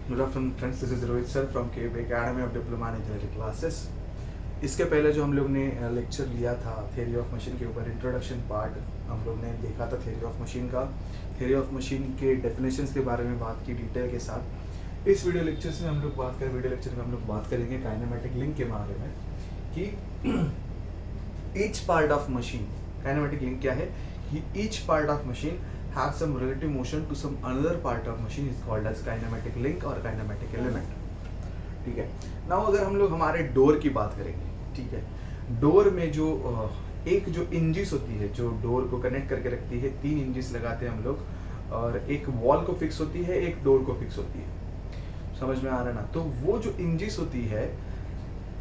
Good afternoon friends, this is Rohit sir from cab academy of diploma in engineering classes. इसके पहले जो हम लोग ने लेक्चर लिया था थ्योरी ऑफ मशीन के ऊपर, इंट्रोडक्शन पार्ट हम लोग ने देखा था थ्योरी ऑफ मशीन का। थ्योरी ऑफ मशीन के डेफिनेशंस के बारे में बात की डिटेल के साथ। इस वीडियो लेक्चर में हम लोग बात करेंगे काइनेमेटिक लिंक के बारे में कि each part of machine, kinematic link क्या है कि each part of machine have some relative motion to some another part of machine is called as kinematic link or kinematic element। ठीक है। नाउ अगर हम लोग हमारे डोर की बात करेंगे, ठीक है, डोर में जो एक जो इंजिस होती है जो डोर को कनेक्ट करके रखती है, 3 इंजिस लगाते हैं हम लोग, और एक वॉल को फिक्स होती है, एक डोर को फिक्स होती है। समझ में आ रहा है ना? तो वो जो इंजिस होती है,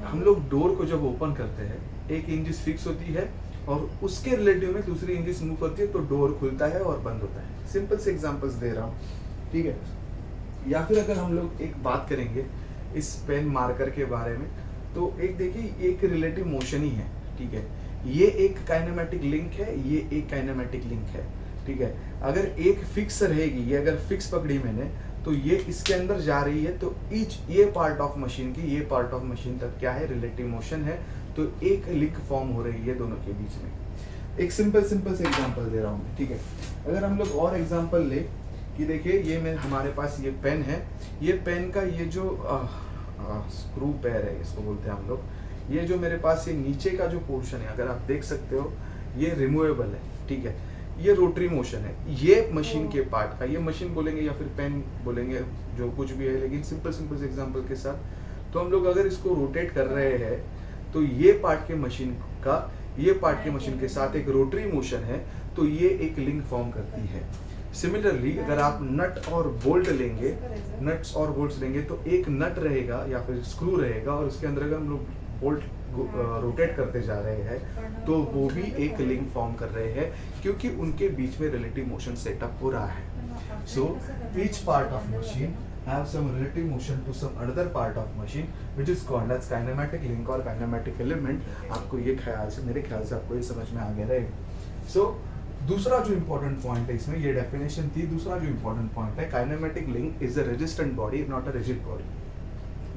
हम लोग डोर को जब ओपन करते हैं, एक इंजिस फिक्स होती है और उसके रिलेटिव में दूसरी इंजिस मूव करती है तो डोर खुलता है और बंद होता है। सिंपल से एग्जांपल्स दे रहा हूँ, ठीक है। या फिर अगर हम लोग एक बात करेंगे इस पेन मार्कर के बारे में, तो एक देखिए एक रिलेटिव मोशन ही है, ठीक है। ये एक काइनेमेटिक लिंक है, ये एक काइनेमेटिक लिंक है, ठीक है। अगर एक फिक्स रहेगी, ये अगर फिक्स पकड़ी मैंने तो ये इसके अंदर जा रही है, तो ये पार्ट ऑफ मशीन की ये पार्ट ऑफ मशीन तक क्या है, रिलेटिव मोशन है, तो एक लिंक फॉर्म हो रही है दोनों के बीच में। एक सिंपल से एग्जांपल दे रहा हूँ, ठीक है। अगर हम लोग और एग्जांपल ले कि देखिए ये मैं हमारे पास ये पेन है, ये पेन का ये जो स्क्रू पैर है इसको बोलते हैं हम लोग, ये जो मेरे पास ये नीचे का जो पोर्शन है, अगर आप देख सकते हो ये रिमूवेबल है, ठीक है। ये रोटरी मोशन है, ये मशीन के पार्ट का, ये मशीन बोलेंगे या फिर पेन बोलेंगे, जो कुछ भी है, लेकिन सिंपल से एग्जांपल के साथ। तो हम लोग अगर इसको रोटेट कर रहे हैं तो ये पार्ट के मशीन का ये पार्ट के मशीन के साथ एक रोटरी मोशन है, तो ये एक लिंक फॉर्म करती है। सिमिलरली अगर आप नट और बोल्ट लेंगे, नट्स और बोल्ट्स लेंगे, तो एक नट रहेगा या फिर स्क्रू रहेगा और उसके अंदर अगर हम लोग बोल्ट रोटेट करते जा रहे हैं तो वो भी एक लिंक फॉर्म कर रहे हैं, क्योंकि उनके बीच में रिलेटिव मोशन सेटअप हो रहा है। So each part of machine have some relative motion to some another part of machine which is called as kinematic link or kinematic element। आपको ये ख्याल से, मेरे ख्याल से आपको ये समझ में आ गया रहेगा। सो दूसरा जो इम्पोर्टेंट पॉइंट है इसमें, ये डेफिनेशन थी, दूसरा जो इम्पोर्टेंट पॉइंट है, kinematic link is a resistant body not a rigid body,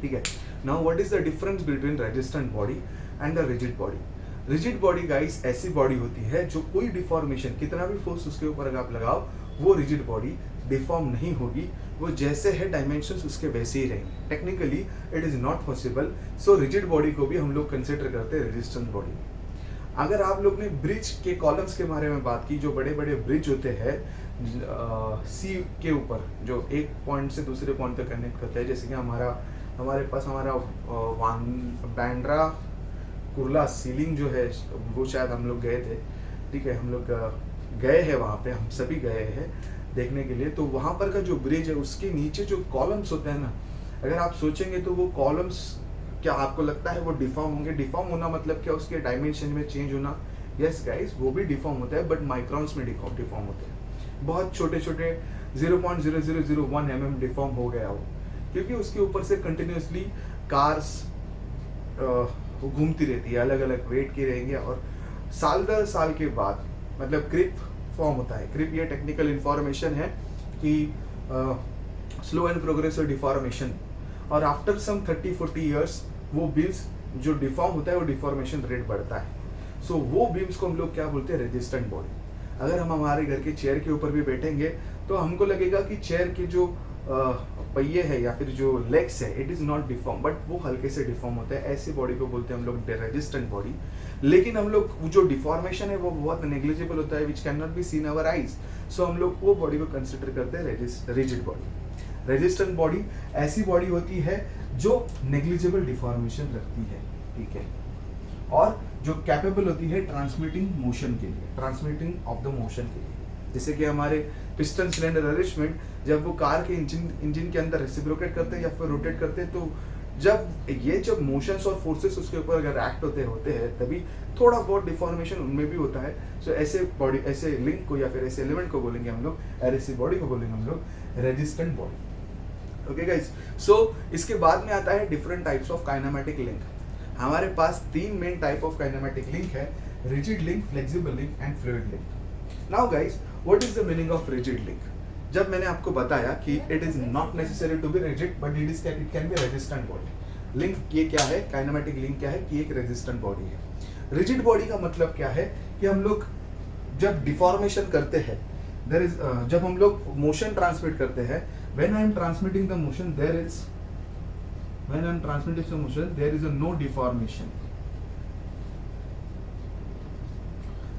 ठीक है। Now what is the difference between resistant body and the rigid body. Rigid body guys ऐसी बॉडी होती है जो कोई डिफॉर्मेशन, कितना भी फोर्स उसके ऊपर अगर आप लगाओ, वो रिजिड बॉडी डिफॉर्म नहीं होगी, वो जैसे है डायमेंशंस उसके वैसे ही रहेंगे। Technically it is not possible. So rigid body को भी हम लोग कंसिडर करते हैं रेजिस्टेंट बॉडी। अगर आप लोग ने ब्रिज के कॉलम्स के बारे में बात की, जो बड़े बड़े ब्रिज होते हैं सी के ऊपर, जो एक पॉइंट से दूसरे पॉइंट तक कनेक्ट करते हैं, जैसे कि हमारे पास बांद्रा कुर्ला सीलिंग जो है, वो शायद हम लोग गए थे, ठीक है, हम लोग गए हैं वहाँ पे, हम सभी गए हैं देखने के लिए। तो वहाँ पर का जो ब्रिज है उसके नीचे जो कॉलम्स होते हैं ना, अगर आप सोचेंगे तो वो कॉलम्स, क्या आपको लगता है वो डिफॉर्म होंगे? डिफॉर्म होना मतलब क्या, उसके डायमेंशन में चेंज होना? यस गाइस, वो भी डिफॉर्म होता है, बट माइक्रॉन्स में डिफॉर्म होते हैं। बहुत छोटे 0.0001 mm डिफॉर्म हो गया वो, क्योंकि उसके ऊपर से कंटिन्यूसली कार्स घूमती रहती है, अलग अलग वेट की रहेंगे, और साल दर साल के बाद मतलब क्रिप फॉर्म होता है। क्रिप ये टेक्निकल इंफॉर्मेशन है कि स्लो एंड प्रोग्रेसिव डिफॉर्मेशन, और आफ्टर सम 30-40 ईयर्स वो बीम्स जो डिफॉर्म होता है वो डिफॉर्मेशन रेट बढ़ता है। सो वो बीम्स को हम लोग क्या बोलते हैं, रेजिस्टेंट बॉडी। अगर हम हमारे घर के चेयर के ऊपर भी बैठेंगे तो हमको लगेगा कि चेयर के जो पहिए है या फिर जो लेग्स है, it is not deform, but वो हल्के से डिफॉर्म होता है। ऐसी बॉडी को बोलते हैं हम लोग रेजिस्टेंट बॉडी। लेकिन हम लोग जो डिफॉर्मेशन है वो बहुत नेग्लिजिबल होता है, which can not be seen our eyes. So हम लोग वो बॉडी को कंसिडर करते हैं रिजिड बॉडी। रेजिस्टेंट बॉडी ऐसी बॉडी होती है जो नेग्लिजिबल डिफॉर्मेशन रखती है, ठीक है, और जो कैपेबल होती है ट्रांसमिटिंग मोशन के लिए, ट्रांसमिटिंग ऑफ द मोशन के लिए। जैसे कि हमारे पिस्टन सिलेंडर अरेंजमेंट, जब वो कार के इंजन के अंदर रेसिप्रोकेट करते हैं या फिर रोटेट करते हैं, तो जब मोशंस और फोर्सेस उसके ऊपर अगर एक्ट होते हैं तभी थोड़ा बहुत डिफॉर्मेशन उनमें भी होता है। सो ऐसे बॉडी, ऐसे लिंक को या फिर ऐसे एलिमेंट को बोलेंगे हम लोग, ऐसी बॉडी को बोलेंगे हम लोग resistant body. Okay guys, so इसके बाद में आता है different types of kinematic link. हमारे पास 3 main type of kinematic link है, rigid link, flexible link and fluid link. Now guys, what is the meaning of rigid link? जब मैंने आपको बताया कि it is not necessary to be rigid but it can be resistant body. Link ये क्या है, kinematic link क्या है कि एक रेजिस्टेंट बॉडी है। रिजिड बॉडी का मतलब क्या है कि हम लोग जब डिफॉर्मेशन करते हैं, देयर इज जब हम लोग मोशन ट्रांसमिट करते हैं, when I am transmitting the motion there is no deformation.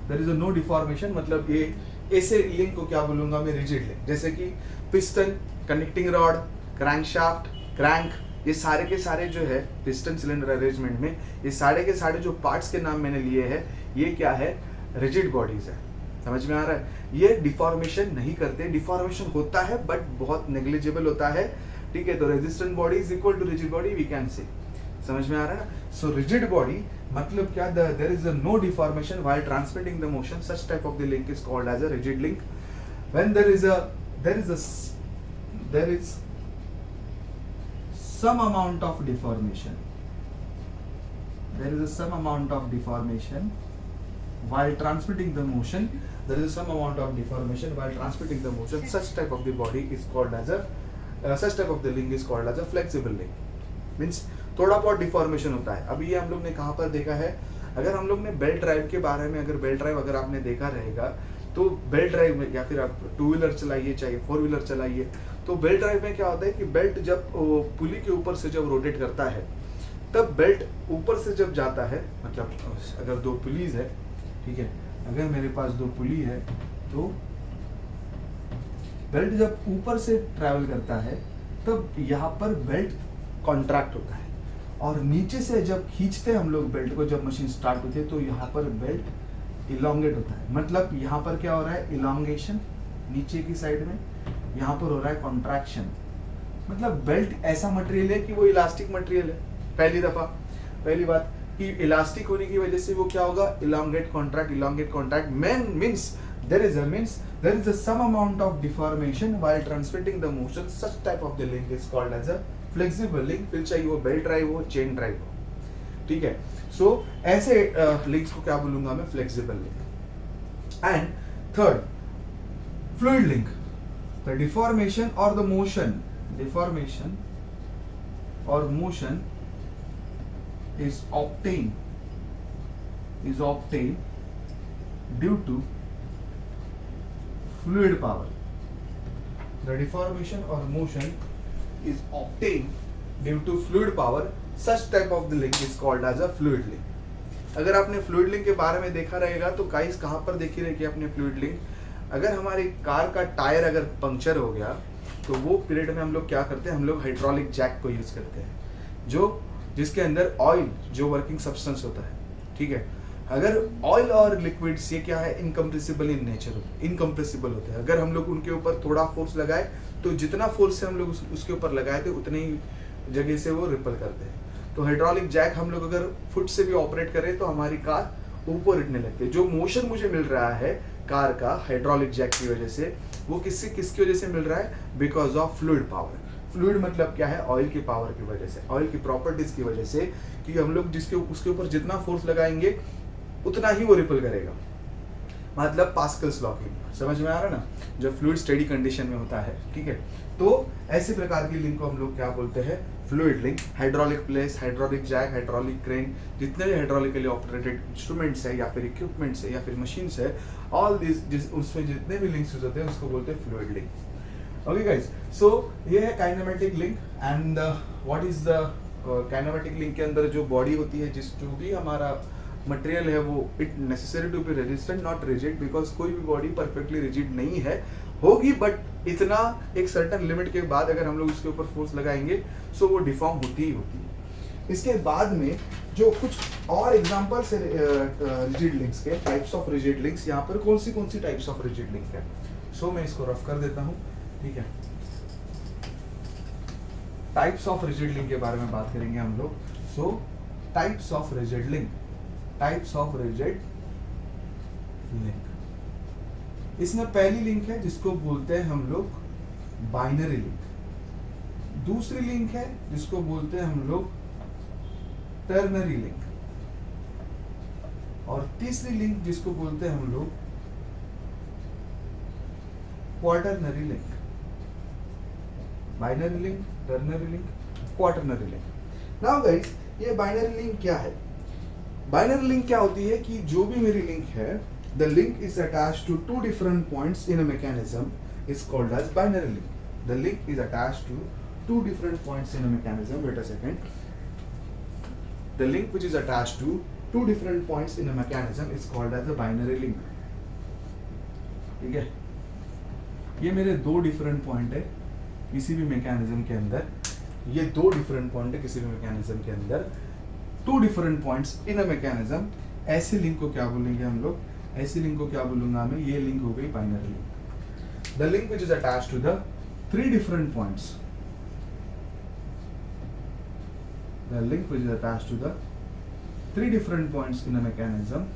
There is a no deformation मतलब ये ऐसे लिंक को क्या बोलूंगा मैं, रिजिड लिंक। जैसे कि piston, connecting rod, crankshaft, crank, ये सारे के सारे जो है पिस्टन सिलेंडर अरेंजमेंट में ये सारे के सारे जो पार्ट्स के नाम मैंने लिए हैं, ये क्या है, रिजिड बॉडीज है। समझ में आ रहा है? ये डिफॉर्मेशन नहीं करते, डिफॉर्मेशन होता है बट बहुत नेग्लिजिबल होता है। ठीक है, तो resistant body is equal to rigid body, we can say. समझ में आ रहा है ना? सो रिजिड बॉडी मतलब क्या, there is no deformation while transmitting the motion, such type of the link is called as a rigid link. When there is some amount of deformation, while transmitting the motion, such type of the body is called as a such type of the link is called as a flexible link. Means थोड़ा बहुत deformation होता है। अभी ये हम लोग ने कहाँ पर देखा है, अगर हम लोग ने बेल्ट ड्राइव के बारे में, अगर बेल्ट ड्राइव अगर आपने देखा रहेगा तो बेल्ट ड्राइव में, या फिर आप टू व्हीलर चलाइए चाहे फोर व्हीलर चलाइए, तो बेल्ट ड्राइव में क्या होता है कि बेल्ट जब पुली के ऊपर से जब रोटेट करता है, तब बेल्ट ऊपर से जब जाता है, मतलब अगर दो पुलीज है, ठीक है, अगर मेरे पास दो पुली है तो बेल्ट जब ऊपर से ट्रैवल करता है तब यहाँ पर बेल्ट कॉन्ट्रैक्ट होता है, और नीचे से जब खींचते हम लोग बेल्ट को, जब मशीन स्टार्ट होती है तो यहाँ पर बेल्ट इलोंगेट होता है। मतलब यहाँ पर क्या हो रहा है, इलोंगेशन नीचे की साइड में, यहाँ पर हो रहा है कॉन्ट्रैक्शन। मतलब बेल्ट ऐसा मटेरियल है कि वो इलास्टिक मटेरियल है। पहली बात कि इलास्टिक होने की वजह से वो क्या होगा, elongate contract means there is a some amount of deformation while transmitting the motion, such type of the link is called as a flexible link, फिर चाहे वो बेल्ट ड्राइव हो, चेन ड्राइव हो। ठीक है, सो ऐसे लिंक्स को क्या बोलूंगा मैं, flexible link. And third, fluid link. The deformation और the motion is obtained due to fluid power. The deformation or motion is obtained due to fluid power. Such type of the link is called as a fluid link. अगर आपने fluid link के बारे में देखा रहेगा तो guys कहाँ पर देखी रहेगी आपने फ्लूइड लिंक, अगर हमारी कार का टायर अगर पंक्चर हो गया तो वो पीरियड में हम लोग क्या करते हैं, हम लोग हाइड्रोलिक जैक को यूज करते हैं, जिसके अंदर ऑयल जो वर्किंग सब्सटेंस होता है। ठीक है, अगर ऑयल और लिक्विड्स ये क्या है, इनकम्प्रेसिबल इन नेचर, इनकम्प्रेसिबल होते हैं। अगर हम लोग उनके ऊपर थोड़ा फोर्स लगाए तो जितना फोर्स से हम लोग उसके ऊपर लगाए थे उतने ही जगह से वो रिपल करते हैं। तो हाइड्रोलिक जैक हम लोग अगर फुट से भी ऑपरेट करें तो हमारी कार ऊपर उठने लगती है। जो मोशन मुझे मिल रहा है कार का हाइड्रोलिक जैक की वजह से, वो किसकी वजह से मिल रहा है, because of fluid power. Fluid मतलब क्या है, ऑयल की पावर की वजह से, ऑयल की प्रॉपर्टीज की वजह से, कि हम लोग उसके ऊपर जितना फोर्स लगाएंगे उतना ही वो रिपल करेगा। मतलब पास्कल्स लॉ की, समझ में आ रहा है ना, जब फ्लूइड स्टेडी कंडीशन में होता है। ठीक है, तो ऐसे प्रकार की लिंक को हम लोग क्या बोलते हैं, fluid link. Hydraulic press, hydraulic jack, hydraulic crane, जितने भी हाइड्रोलिकली ऑपरेटेड इंस्ट्रूमेंट्स है या फिर इक्विपमेंट्स है या फिर मशीन्स है, ऑल दिस उसमें जितने भी लिंक्स यूज होते हैं उसको बोलते हैं फ्लूइड लिंक। ओके गाइस, सो ये है kinematic link. And what is the kinematic link के अंदर जो बॉडी होती है, जो भी हमारा मटेरियल है, वो it necessary to be resistant not rigid, because कोई भी बॉडी परफेक्टली रिजिड नहीं है, होगी बट इतना एक सर्टेन लिमिट के बाद अगर हम लोग उसके ऊपर फोर्स लगाएंगे सो वो डिफॉर्म होती ही होती है। इसके बाद में जो कुछ और एग्जांपल्स है रिजिड लिंक्स के, टाइप्स ऑफ रिजिड लिंक्स, यहाँ पर कौन सी टाइप्स ऑफ रिजिड लिंक है, सो मैं इसको रफ कर देता हूँ। ठीक है, टाइप्स ऑफ रिजिड लिंक के बारे में बात करेंगे हम लोग। सो टाइप्स ऑफ रिजिड लिंक, इसमें पहली लिंक है जिसको बोलते हैं हम लोग बाइनरी लिंक, दूसरी लिंक है जिसको बोलते हैं हम लोग टर्नरी लिंक, और तीसरी लिंक जिसको बोलते हैं हम लोग quaternary link. Binary link, ternary link, quaternary link. Now guys, ये बाइनरी लिंक क्या है? बाइनरी लिंक क्या होती है कि जो भी मेरी लिंक है, the link is attached to two different points in a mechanism is called as binary link. The link is attached to two different points in a mechanism. Wait a second. The link which is attached to two different points in a mechanism is called as a binary link. ठीक है, ये मेरे दो different point है किसी भी mechanism के अंदर. ये दो डिफरेंट पॉइंट है किसी भी मैकेनिज्म के अंदर. Two different points in a mechanism. ऐसे लिंक को क्या बोलेंगे हम लोग? ऐसी लिंक को क्या बोलूंगा मैं? ये लिंक हो गई binary link. The link which is attached to the three different points. The link which is attached to the three different points in a mechanism.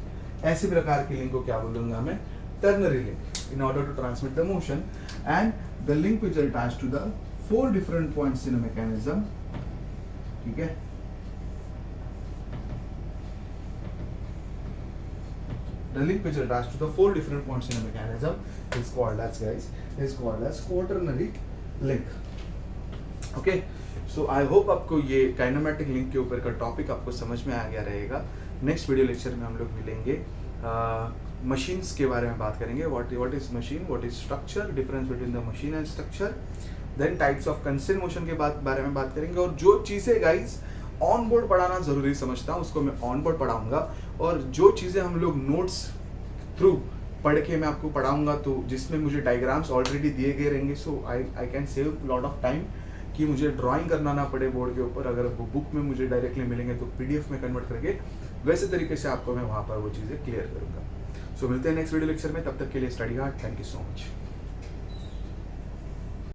ऐसे प्रकार की लिंक को क्या बोलूंगा मैं? Ternary link. In order to transmit the motion, and the link which is attached to the four different points in a mechanism. ठीक है? The link which is attached to the four different points in a mechanism is called as, guys, is called as quaternary link. Okay, so I hope आपको ये kinematic link के ऊपर का topic आपको समझ में आ गया रहेगा. नेक्स्ट वीडियो लेक्चर में हम लोग मिलेंगे, मशीन्स के बारे में बात करेंगे. What is machine, what is structure, difference between the machine and structure, then types of constrained motion के बारे में बात करेंगे. और जो चीज़ें गाइज ऑन बोर्ड पढ़ाना ज़रूरी समझता हूँ उसको मैं ऑन बोर्ड पढ़ाऊँगा, और जो चीज़ें हम लोग नोट्स थ्रू पढ़ के मैं आपको पढ़ाऊँगा, तो जिसमें मुझे डायग्राम्स ऑलरेडी दिए गए रहेंगे, so I can save lot of time कि मुझे ड्राइंग करना ना पड़े बोर्ड के ऊपर. अगर वो बुक में मुझे डायरेक्टली मिलेंगे तो PDF में कन्वर्ट करके वैसे तरीके से आपको मैं वहाँ पर वो चीज़ें क्लियर करूँगा. सो मिलते हैं नेक्स्ट वीडियो लेक्चर में. तब तक के लिए study hard. Thank you so much.